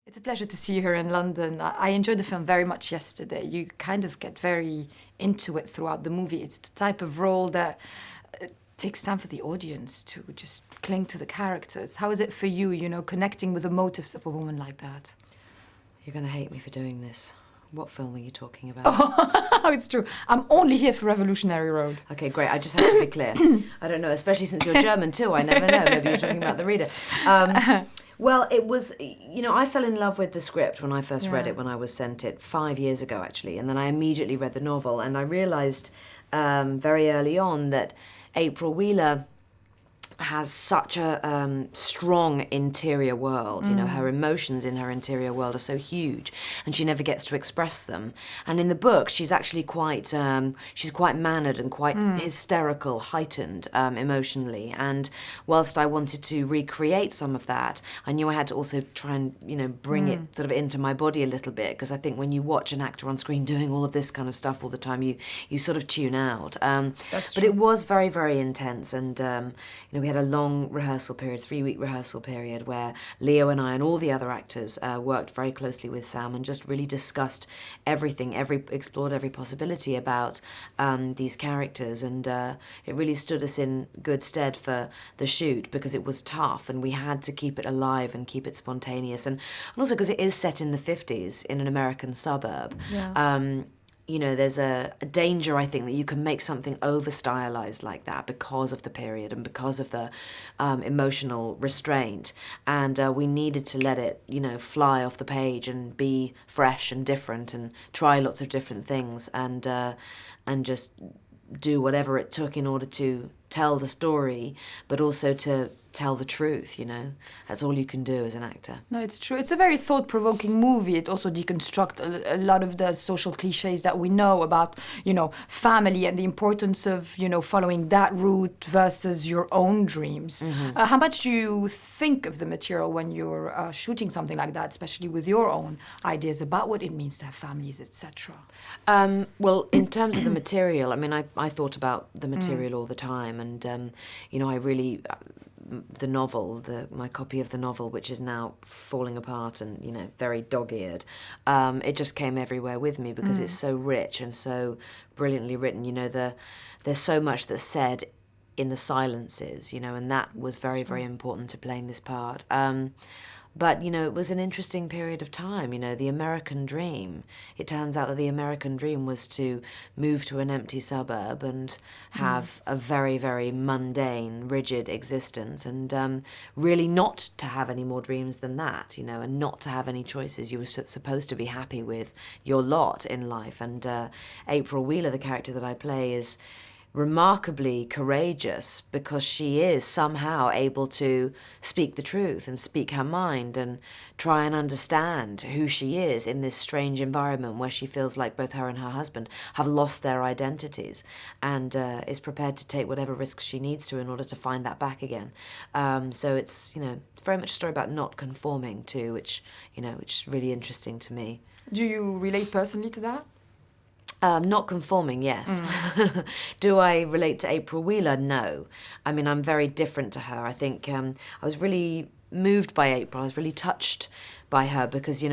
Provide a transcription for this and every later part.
It's a pleasure to see you here in London. I enjoyed the film very much yesterday. You kind of get very into it throughout the movie. It's the type of role that takes time for the audience to just cling to the characters. How is it for you, connecting with the motives of a woman like that? You're going to hate me for doing this. What film are you talking about? Oh, it's true. I'm only here for Revolutionary Road. Okay, great. I just have to be clear. I don't know, especially since you're German too. I never know. Maybe you're talking about the reader. Well, it was, I fell in love with the script when I first read it, when I was sent it 5 years ago, actually. And then I immediately read the novel. And I realised very early on that April Wheeler has such a strong interior world. Her emotions in her interior world are so huge, and she never gets to express them. And in the book, she's actually quite mannered and quite hysterical, heightened emotionally. And whilst I wanted to recreate some of that, I knew I had to also try and bring it sort of into my body a little bit, because I think when you watch an actor on screen doing all of this kind of stuff all the time, you sort of tune out. That's true. But it was very, very intense, and we had a long rehearsal period, 3-week rehearsal period, where Leo and I and all the other actors worked very closely with Sam and just really discussed everything, explored every possibility about these characters, and it really stood us in good stead for the shoot, because it was tough and we had to keep it alive and keep it spontaneous, and also because it is set in the 50s in an American suburb. There's a danger, I think, that you can make something over-stylized like that because of the period and because of the emotional restraint. And we needed to let it, fly off the page and be fresh and different and try lots of different things and just do whatever it took in order to tell the story, but also to tell the truth, That's all you can do as an actor. No, it's true. It's a very thought-provoking movie. It also deconstructs a lot of the social cliches that we know about, family and the importance of, following that route versus your own dreams. How much do you think of the material when you're shooting something like that, especially with your own ideas about what it means to have families, etc.? Well, in terms of the material, I thought about the material all the time, and, I really... the novel, my copy of the novel, which is now falling apart and, very dog-eared, it just came everywhere with me because it's so rich and so brilliantly written. There's so much that's said in the silences, and that was very, very important to playing this part. But, it was an interesting period of time, the American dream. It turns out that the American dream was to move to an empty suburb and have a very, very mundane, rigid existence, and really not to have any more dreams than that, and not to have any choices. You were supposed to be happy with your lot in life. And April Wheeler, the character that I play, is remarkably courageous because she is somehow able to speak the truth and speak her mind and try and understand who she is in this strange environment where she feels like both her and her husband have lost their identities, and is prepared to take whatever risks she needs to in order to find that back again. So it's, very much a story about not conforming to, which is really interesting to me. Do you relate personally to that? Not conforming, yes. Do I relate to April Wheeler? No. I'm very different to her. I think I was really moved by April. I was really touched by her because,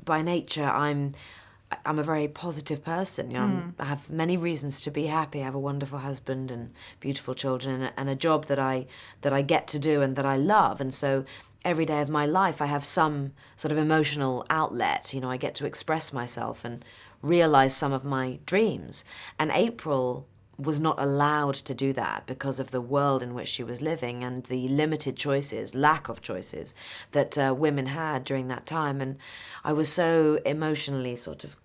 by nature, I'm a very positive person. I have many reasons to be happy. I have a wonderful husband and beautiful children and a job that I get to do and that I love. And so every day of my life, I have some sort of emotional outlet. I get to express myself and realize some of my dreams. And April was not allowed to do that because of the world in which she was living and the limited choices, lack of choices that women had during that time. And I was so emotionally sort of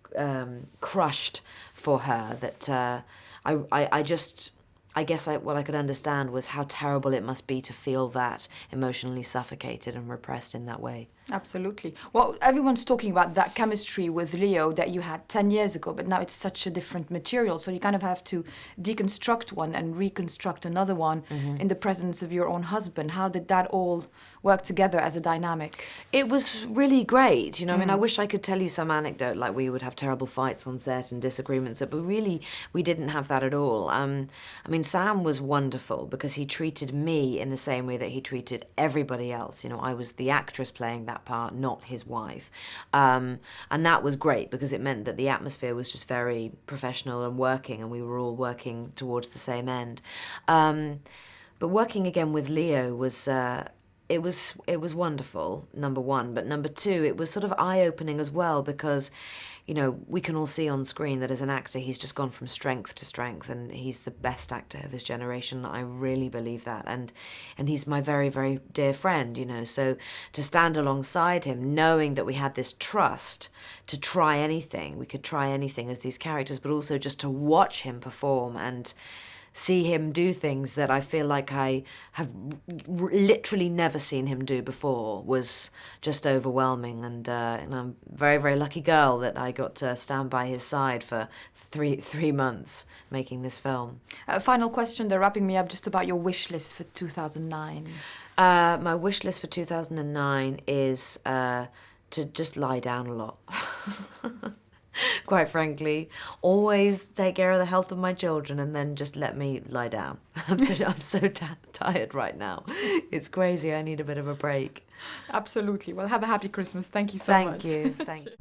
crushed for her that I guess what I could understand was how terrible it must be to feel that emotionally suffocated and repressed in that way. Absolutely. Well, everyone's talking about that chemistry with Leo that you had 10 years ago, but now it's such a different material. So you kind of have to deconstruct one and reconstruct another one in the presence of your own husband. How did that all work together as a dynamic? It was really great. I wish I could tell you some anecdote like we would have terrible fights on set and disagreements, but really we didn't have that at all. Sam was wonderful because he treated me in the same way that he treated everybody else. I was the actress playing that that part, not his wife. And that was great because it meant that the atmosphere was just very professional and working, and we were all working towards the same end. But working again with Leo was... It was wonderful, number one. But number two, it was sort of eye-opening as well because, you know, we can all see on screen that as an actor, he's just gone from strength to strength, and he's the best actor of his generation. I really believe that. And he's my very, very dear friend, you know. So to stand alongside him, knowing that we had this trust to try anything, we could try anything as these characters, but also just to watch him perform and see him do things that I feel like I have literally never seen him do before was just overwhelming. And I'm a very, very lucky girl that I got to stand by his side for three months making this film. Final question, they're wrapping me up, just about your wish list for 2009. My wish list for 2009 is to just lie down a lot. Quite frankly, always take care of the health of my children and then just let me lie down. I'm so tired right now. It's crazy. I need a bit of a break. Absolutely. Well, have a happy Christmas. Thank you so much. Thank you.